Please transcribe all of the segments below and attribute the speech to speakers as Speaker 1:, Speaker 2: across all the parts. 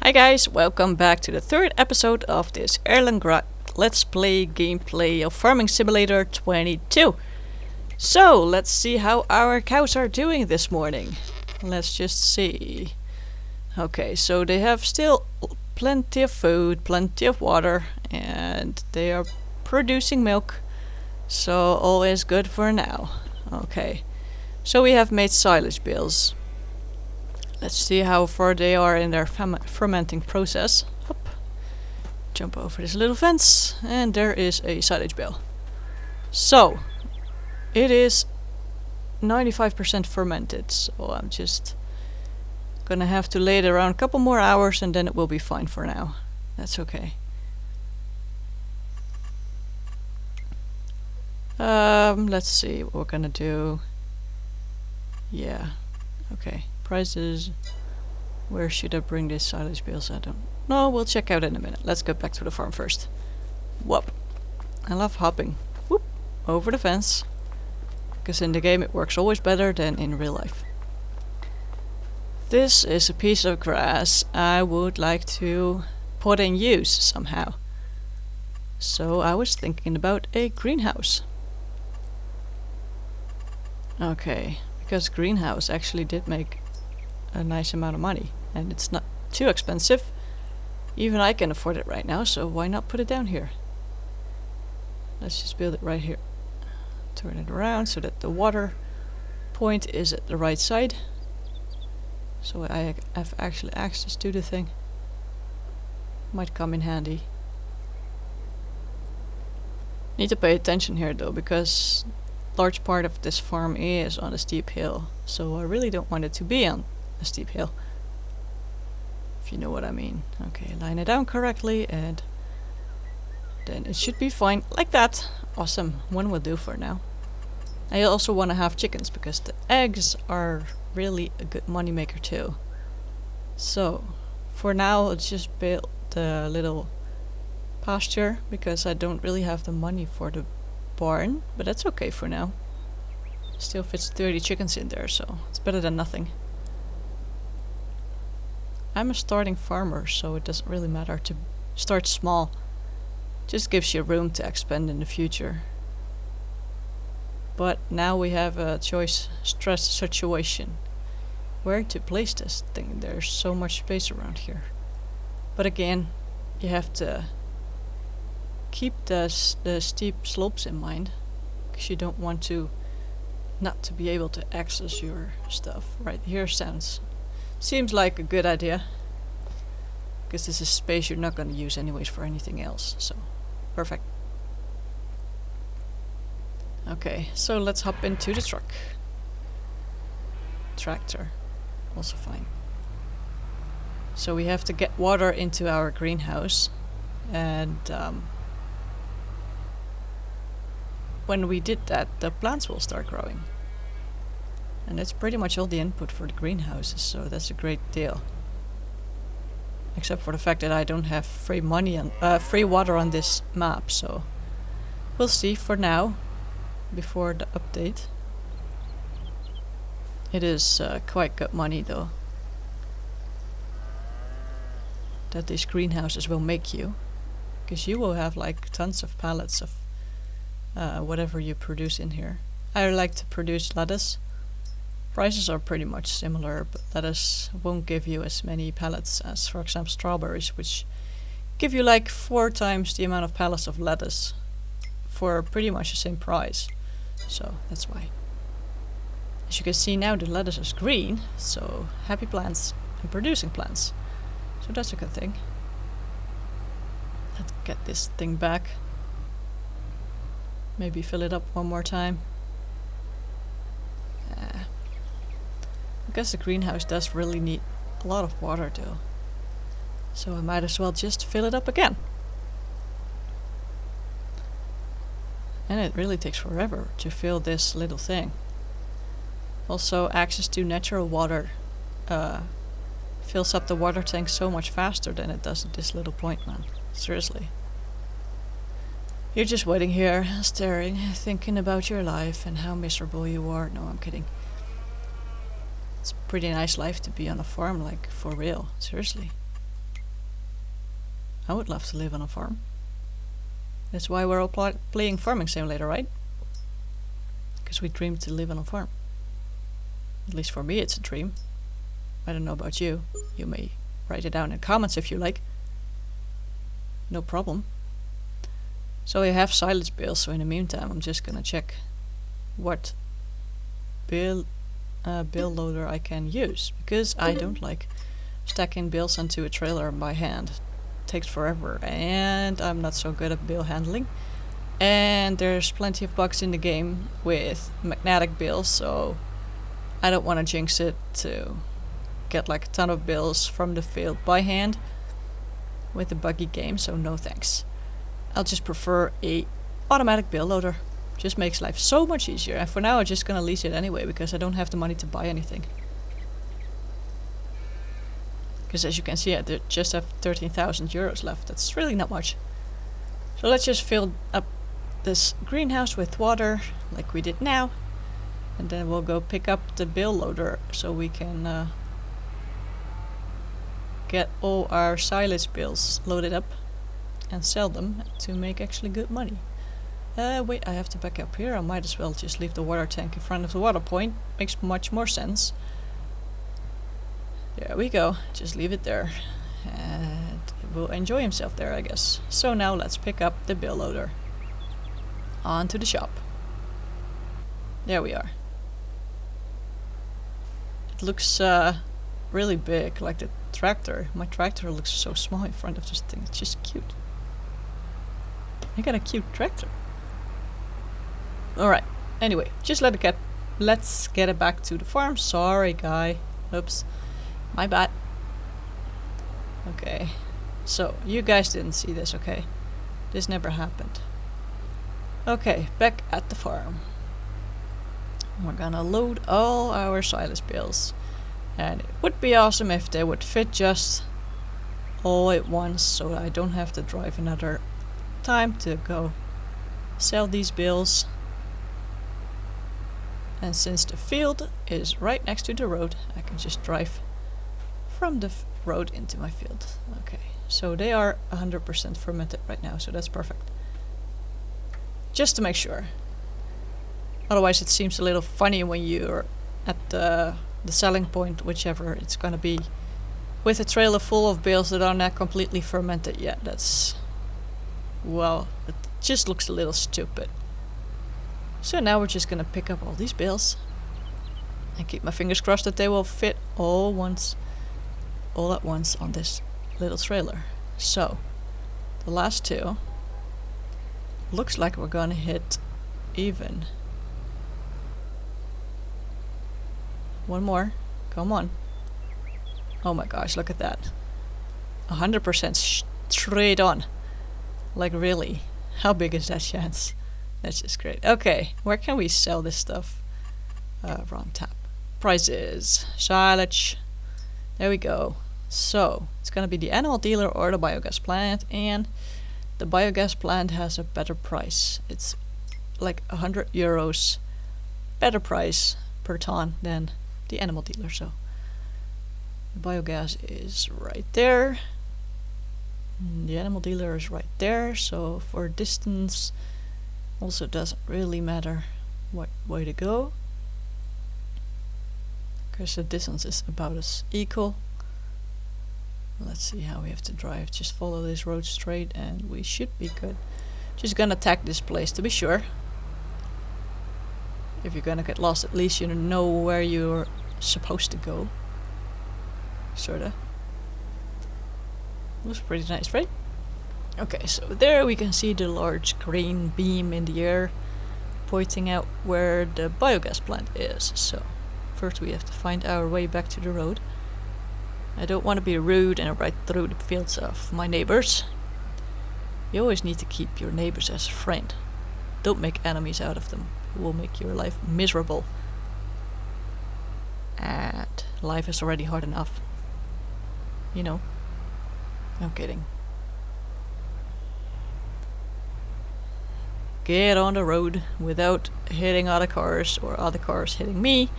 Speaker 1: Hi guys, welcome back to the third episode of this Erlengrat Let's Play gameplay of Farming Simulator 22. So, let's see how our cows are doing this morning. Let's just see. Okay, so they have still plenty of food, plenty of water, and they are producing milk. So, all is good for now. Okay, so we have made silage bales. Let's see how far they are in their fermenting process. Hop. Jump over this little fence, and there is a silage bale. So, it is 95% fermented, so I'm just gonna have to lay it around a couple more hours and then it will be fine for now. That's okay. Let's see what we're gonna do. Yeah, okay. Prices. Where should I bring this silage bales? I don't know. We'll check out in a minute. Let's get back to the farm first. Whoop. I love hopping. Whoop. Over the fence. Because in the game it works always better than in real life. This is a piece of grass I would like to put in use somehow. So I was thinking about a greenhouse. Okay. Because greenhouse actually did make a nice amount of money, and it's not too expensive. Even I can afford it right now, so why not put it down here? Let's just build it right here. Turn it around so that the water point is at the right side, so I have actually access to the thing. Might come in handy. Need to pay attention here though, because large part of this farm is on a steep hill, so I really don't want it to be on a steep hill, if you know what I mean. Okay, line it down correctly and then it should be fine like that. Awesome, one will do for now. I also want to have chickens because the eggs are really a good money maker too. So for now let's just build the little pasture because I don't really have the money for the barn, but that's okay for now. Still fits 30 chickens in there, so it's better than nothing. I'm a starting farmer, so it doesn't really matter to start small. Just gives you room to expand in the future. But now we have a choice stress situation. Where to place this thing? There's so much space around here. But again, you have to keep the steep slopes in mind, because you don't want to not to be able to access your stuff. Right here seems like a good idea, because this is space you're not going to use anyways for anything else, so perfect. Okay, so let's hop into the truck. Tractor, also fine. So we have to get water into our greenhouse, and when we did that, the plants will start growing. And that's pretty much all the input for the greenhouses, so that's a great deal. Except for the fact that I don't have free water on this map, so we'll see for now, before the update. It is quite good money though, that these greenhouses will make you, because you will have like tons of pallets of whatever you produce in here. I like to produce lettuce. Prices are pretty much similar, but lettuce won't give you as many pallets as, for example, strawberries, which give you like 4 times the amount of pallets of lettuce for pretty much the same price. So that's why. As you can see now, the lettuce is green, so happy plants and producing plants. So that's a good thing. Let's get this thing back. Maybe fill it up one more time. I guess the greenhouse does really need a lot of water though, so I might as well just fill it up again. And it really takes forever to fill this little thing. Also, access to natural water fills up the water tank so much faster than it does at this little point, man. Seriously. You're just waiting here, staring, thinking about your life and how miserable you are. No, I'm kidding. It's a pretty nice life to be on a farm, like, for real. Seriously. I would love to live on a farm. That's why we're all playing Farming Simulator, right? Because we dream to live on a farm. At least for me it's a dream. I don't know about you. You may write it down in comments if you like. No problem. So we have silage bales, so in the meantime I'm just gonna check what bale loader I can use. Because I don't like stacking bales onto a trailer by hand. It takes forever and I'm not so good at bale handling. And there's plenty of bugs in the game with magnetic bales, so I don't want to jinx it to get like a ton of bales from the field by hand with a buggy game, so no thanks. I'll just prefer a automatic bale loader. Just makes life so much easier, and for now I'm just gonna lease it anyway because I don't have the money to buy anything. Because as you can see I just have 13,000 euros left. That's really not much. So let's just fill up this greenhouse with water like we did now, and then we'll go pick up the bale loader so we can get all our silage bales loaded up and sell them to make actually good money. Wait, I have to back up here. I might as well just leave the water tank in front of the water point. Makes much more sense. There we go. Just leave it there. And it will enjoy himself there, I guess. So now let's pick up the bale loader. On to the shop. There we are. It looks really big, like the tractor. My tractor looks so small in front of this thing. It's just cute. I got a cute tractor. Alright, anyway, just let's get it back to the farm. Sorry, guy. Oops. My bad. Okay. So, you guys didn't see this, okay? This never happened. Okay, back at the farm. We're gonna load all our silage bales. And it would be awesome if they would fit just all at once, so I don't have to drive another time to go sell these bales. And since the field is right next to the road, I can just drive from the road into my field. Okay, so they are 100% fermented right now, so that's perfect. Just to make sure. Otherwise it seems a little funny when you're at the selling point, whichever it's gonna be, with a trailer full of bales that are not completely fermented yet. That's, well, it just looks a little stupid. So now we're just gonna pick up all these bales and keep my fingers crossed that they will fit all at once on this little trailer. So the last two looks like we're gonna hit even. One more, come on. Oh my gosh, look at that. 100% straight on. Like really, how big is that chance? That's just great. Okay, where can we sell this stuff? Wrong tab. Prices, silage. There we go. So it's gonna be the animal dealer or the biogas plant, and the biogas plant has a better price. It's like 100 euros better price per ton than the animal dealer. So the biogas is right there. The animal dealer is right there. So for distance, also doesn't really matter what way to go, because the distance is about as equal. Let's see how we have to drive. Just follow this road straight and we should be good. Just gonna tag this place to be sure. If you're gonna get lost, at least you know where you're supposed to go. Sorta. Looks pretty nice, right? Okay, so there we can see the large green beam in the air pointing out where the biogas plant is. So first we have to find our way back to the road. I don't want to be rude and ride through the fields of my neighbors. You always need to keep your neighbors as a friend. Don't make enemies out of them. It will make your life miserable. And life is already hard enough. You know. I'm kidding. Get on the road without hitting other cars or other cars hitting me.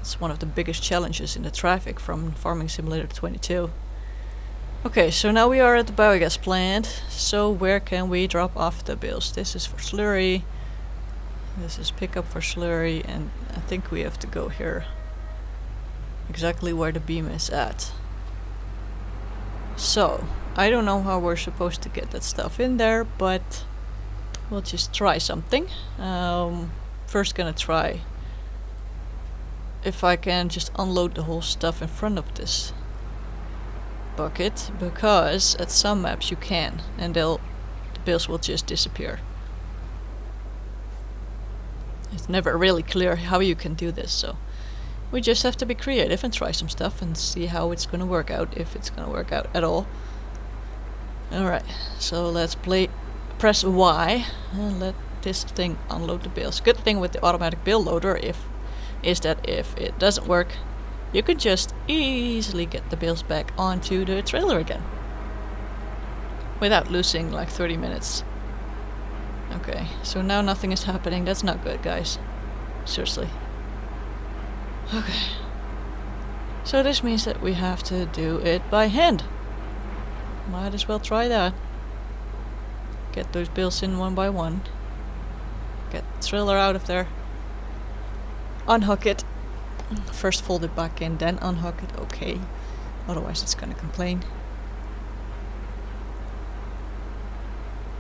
Speaker 1: It's one of the biggest challenges in the traffic from Farming Simulator 22. Okay, so now we are at the biogas plant. So where can we drop off the bales? This is for slurry. This is pickup for slurry, and I think we have to go here. Exactly where the beam is at. So, I don't know how we're supposed to get that stuff in there, but we'll just try something. First gonna try if I can just unload the whole stuff in front of this bucket, because at some maps you can, and the bales will just disappear. It's never really clear how you can do this, so we just have to be creative and try some stuff and see how it's gonna work out, if it's gonna work out at all. Alright, so let's press Y and let this thing unload the bales. Good thing with the automatic bale loader is that if it doesn't work, you can just easily get the bales back onto the trailer again without losing like 30 minutes. Okay, so now nothing is happening. That's not good, guys. Seriously. Okay. So this means that we have to do it by hand. Might as well try that. Get those bales in one by one. Get the trailer out of there. Unhook it. First fold it back in, then unhook it. Okay. Otherwise it's gonna complain.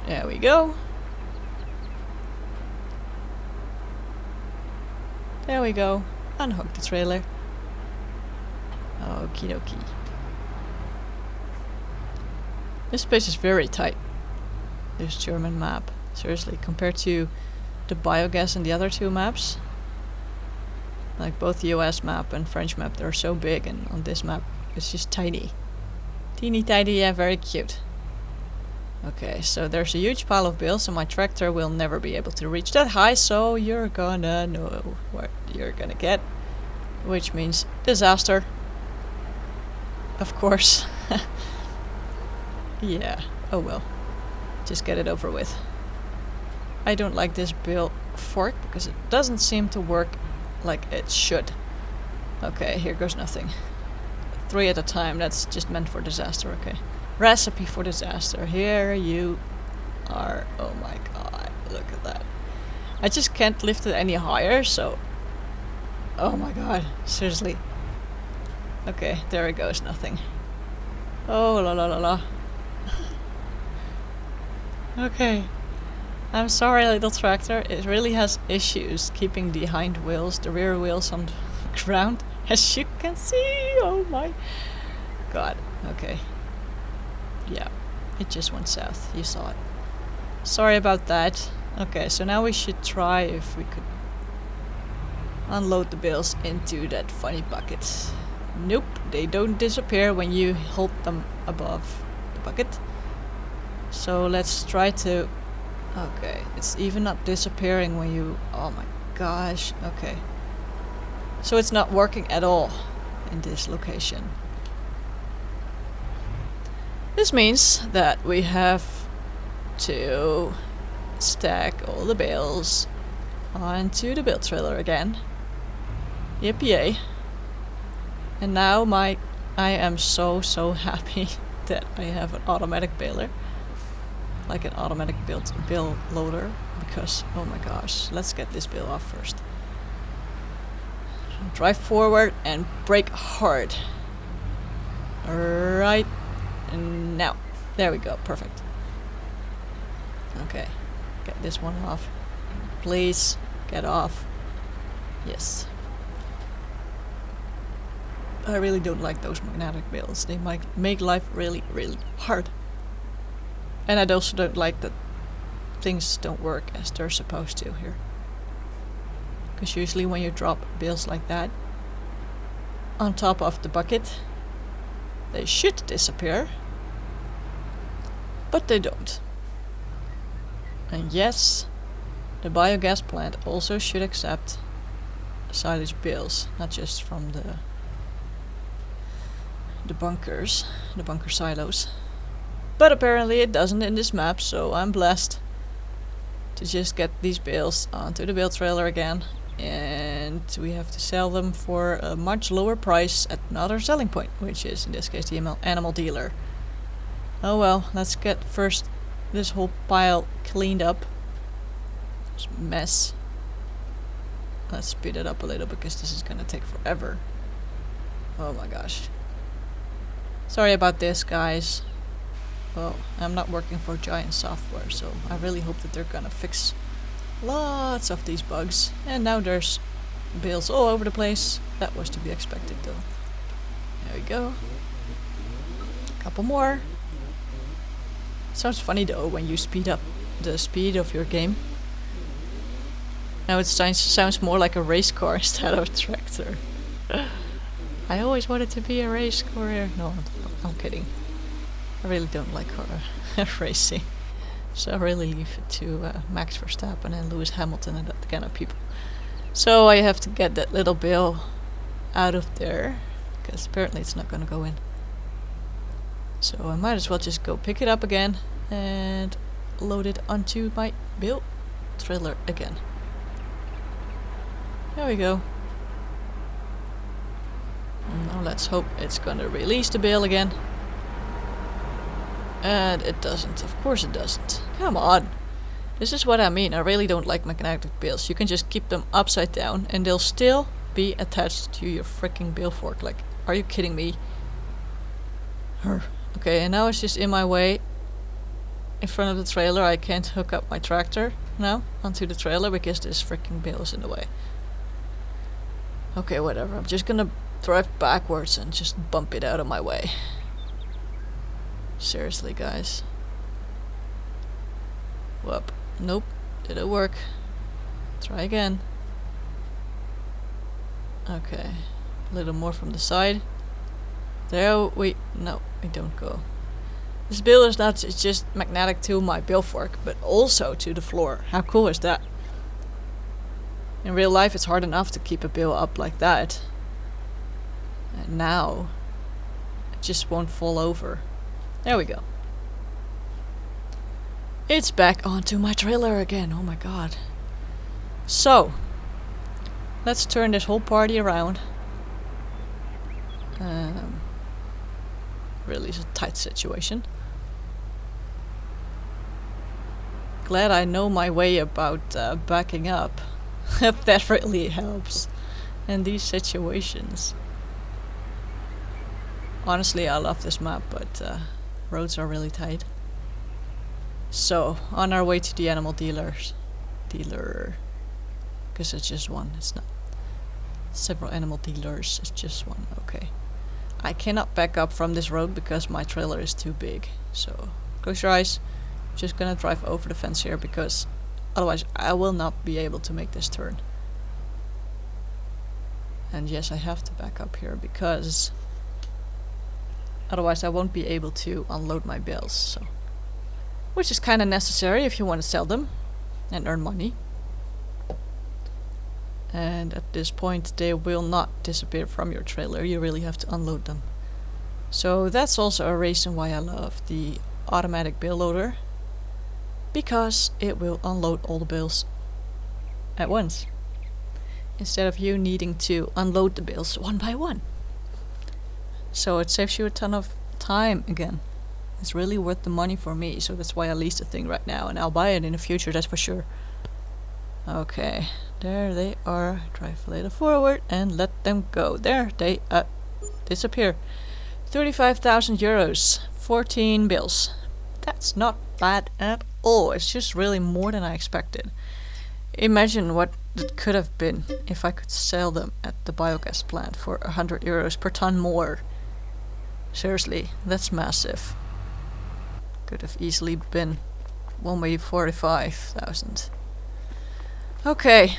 Speaker 1: There we go. There we go. Unhook the trailer. Okie dokie. This space is very tight. This German map. Seriously, compared to the biogas and the other two maps. Like both the US map and French map, they're so big, and on this map it's just tiny. Teeny tiny, yeah, very cute. Okay, so there's a huge pile of bales, and my tractor will never be able to reach that high, so you're gonna know what you're gonna get. Which means disaster. Of course. Yeah, oh well. Just get it over with. I don't like this bale fork because it doesn't seem to work like it should. Okay, here goes nothing. 3 at a time, that's just meant for disaster, okay. Recipe for disaster, here you are. Oh my god, look at that. I just can't lift it any higher, so... Oh my god, seriously. Okay, there it goes, nothing. Oh la la la la. Okay. I'm sorry, little tractor. It really has issues keeping the hind wheels, the rear wheels on the ground, as you can see. Oh my god. Okay. Yeah, it just went south. You saw it. Sorry about that. Okay, so now we should try if we could unload the bales into that funny bucket. Nope, they don't disappear when you hold them above the bucket. So let's try to... Okay, it's even not disappearing when you... Oh my gosh, okay. So it's not working at all in this location. This means that we have to stack all the bales onto the bale trailer again. Yippee! And now I am so happy that I have an automatic baler. Like an automatic bale loader, because oh my gosh, let's get this bale off first. Drive forward and brake hard. Right now. There we go, perfect. Okay, get this one off. Please, get off. Yes. I really don't like those magnetic bales. They might make life really hard. And I also don't like that things don't work as they're supposed to here. Because usually when you drop bales like that on top of the bucket, they should disappear. But they don't. And yes, the biogas plant also should accept silage bales, not just from the bunkers, the bunker silos. But apparently it doesn't in this map, so I'm blessed to just get these bales onto the bale trailer again. And we have to sell them for a much lower price at another selling point, which is in this case the animal dealer. Oh well, let's get first this whole pile cleaned up. This mess. Let's speed it up a little because this is gonna take forever. Oh my gosh. Sorry about this, guys. Well, I'm not working for Giant Software, so I really hope that they're gonna fix lots of these bugs. And now there's bales all over the place. That was to be expected though. There we go. Couple more. Sounds funny though when you speed up the speed of your game. Now it sounds more like a race car instead of a tractor. I always wanted to be a race car. No, I'm kidding. I really don't like racing. So I really leave it to Max Verstappen and Lewis Hamilton and that kind of people. So I have to get that little bale out of there, because apparently it's not going to go in. So I might as well just go pick it up again and load it onto my bale trailer again. There we go. Now let's hope it's gonna release the bale again. And it doesn't. Of course it doesn't. Come on. This is what I mean. I really don't like magnetic bales. You can just keep them upside down and they'll still be attached to your freaking bale fork. Like, are you kidding me? Okay, and now it's just in my way. In front of the trailer. I can't hook up my tractor now onto the trailer because this freaking bale is in the way. Okay, whatever. I'm just gonna drive backwards and just bump it out of my way. Seriously, guys. Whoop. Nope. Didn't work. Try again. Okay. A little more from the side. There we... No, we don't go. This bale is not just magnetic to my bale fork, but also to the floor. How cool is that? In real life it's hard enough to keep a bale up like that. And now it just won't fall over. There we go. It's back onto my trailer again. Oh my god. So let's turn this whole party around. Really is a tight situation. Glad I know my way about backing up. That really helps in these situations. Honestly, I love this map, but roads are really tight. So, on our way to the animal dealer. Because it's just one, it's not several animal dealers, it's just one, okay. I cannot back up from this road because my trailer is too big. So, close your eyes. I'm just gonna drive over the fence here because otherwise I will not be able to make this turn. And yes, I have to back up here because otherwise I won't be able to unload my bales. So, which is kind of necessary if you want to sell them and earn money. And at this point they will not disappear from your trailer. You really have to unload them. So that's also a reason why I love the automatic bale loader, because it will unload all the bales at once instead of you needing to unload the bales one by one. So it saves you a ton of time again. It's really worth the money for me, so that's why I lease the thing right now, and I'll buy it in the future, that's for sure. Okay, there they are. Drive a little forward and let them go. There they disappear. 35,000 euros, 14 bales. That's not bad at all. It's just really more than I expected. Imagine what it could have been if I could sell them at the biogas plant for 100 euros per ton more. Seriously, that's massive. Could have easily been 145,000. Okay,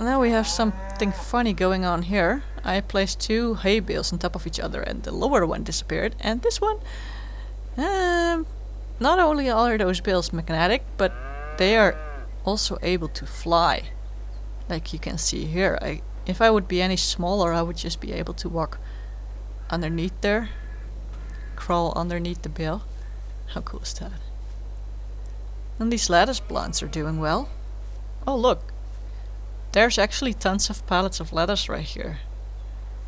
Speaker 1: now we have something funny going on here. I placed two hay bales on top of each other and the lower one disappeared, and this one, not only are those bales magnetic, but they are also able to fly. Like you can see here. If I would be any smaller, I would just be able to walk underneath there, crawl underneath the bale. How cool is that? And these lettuce plants are doing well. Oh look, there's actually tons of pallets of lettuce right here.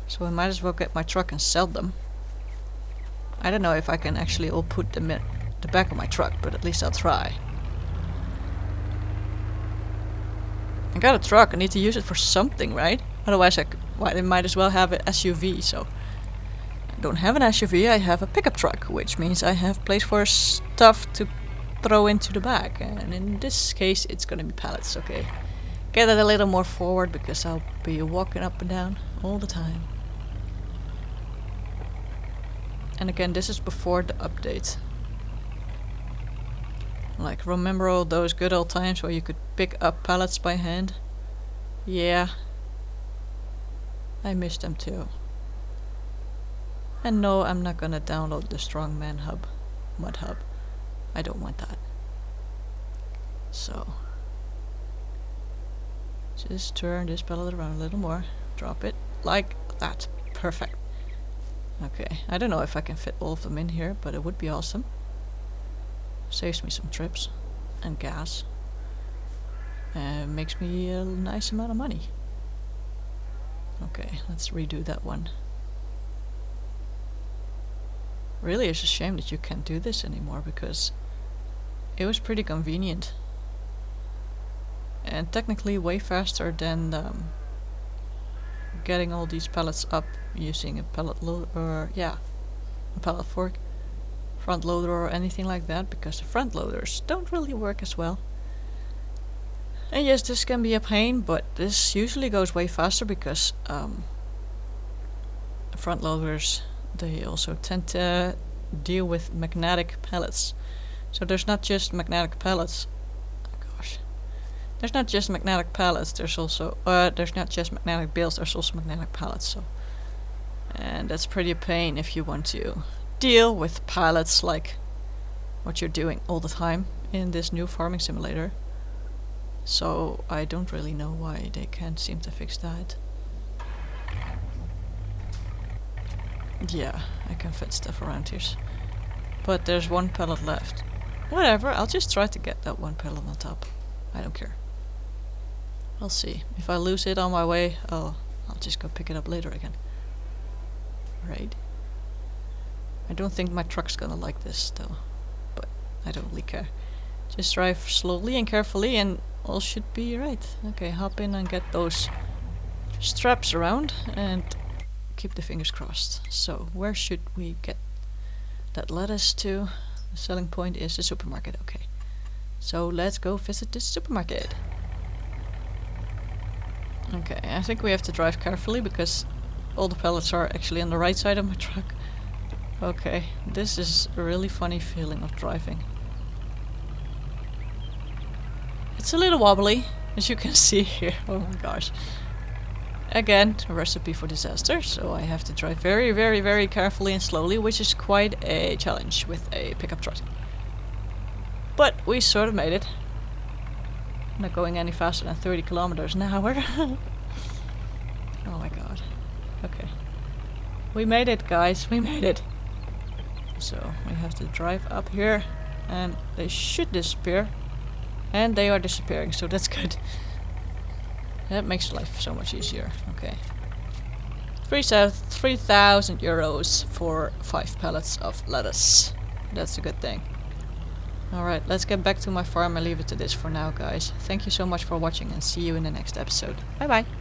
Speaker 1: So I might as well get my truck and sell them. I don't know if I can actually all put them the back of my truck, but at least I'll try. I got a truck, I need to use it for something, right? Otherwise I might as well have an SUV, so... I don't have an SUV, I have a pickup truck, which means I have place for stuff to throw into the back. And in this case, it's gonna be pallets, okay. Get it a little more forward, because I'll be walking up and down all the time. And again, this is before the update. Like, remember all those good old times where you could pick up pallets by hand? Yeah. I miss them too. And no, I'm not gonna download the Strongman Mud Hub. I don't want that. So. Just turn this pallet around a little more. Drop it. Like that. Perfect. Okay, I don't know if I can fit all of them in here, but it would be awesome. Saves me some trips and gas. Makes me a nice amount of money. Okay, let's redo that one. Really, it's a shame that you can't do this anymore, because it was pretty convenient. And technically way faster than getting all these pallets up using a pallet loader, or a pallet fork, front loader or anything like that, because the front loaders don't really work as well. And yes, this can be a pain, but this usually goes way faster because front loaders, they also tend to deal with magnetic pallets. So there's not just magnetic pallets. There's not just magnetic pallets, there's also there's not just magnetic bales, there's also magnetic pallets. So, and that's pretty a pain if you want to deal with pallets like what you're doing all the time in this new farming simulator. So I don't really know why they can't seem to fix that. Yeah, I can fit stuff around here. But there's one pallet left. Whatever, I'll just try to get that one pallet on top. I don't care. We'll see. If I lose it on my way, I'll just go pick it up later again. Right. I don't think my truck's gonna like this though, but I don't really care. Just drive slowly and carefully and all should be right. Okay, hop in and get those straps around and keep the fingers crossed. So, where should we get that lettuce to? The selling point is the supermarket, okay. So let's go visit the supermarket. Okay, I think we have to drive carefully because all the pallets are actually on the right side of my truck. Okay, this is a really funny feeling of driving. It's a little wobbly, as you can see here. Oh my gosh. Again, a recipe for disaster, so I have to drive very, very, very carefully and slowly, which is quite a challenge with a pickup truck. But we sort of made it. I'm not going any faster than 30 kilometers an hour. Oh my god. Okay. We made it, guys. We made it. So, we have to drive up here. And they should disappear. And they are disappearing, so that's good. That makes life so much easier. Okay. 3,000 euros for 5 pallets of lettuce. That's a good thing. Alright, let's get back to my farm and leave it to this for now, guys. Thank you so much for watching and see you in the next episode. Bye bye!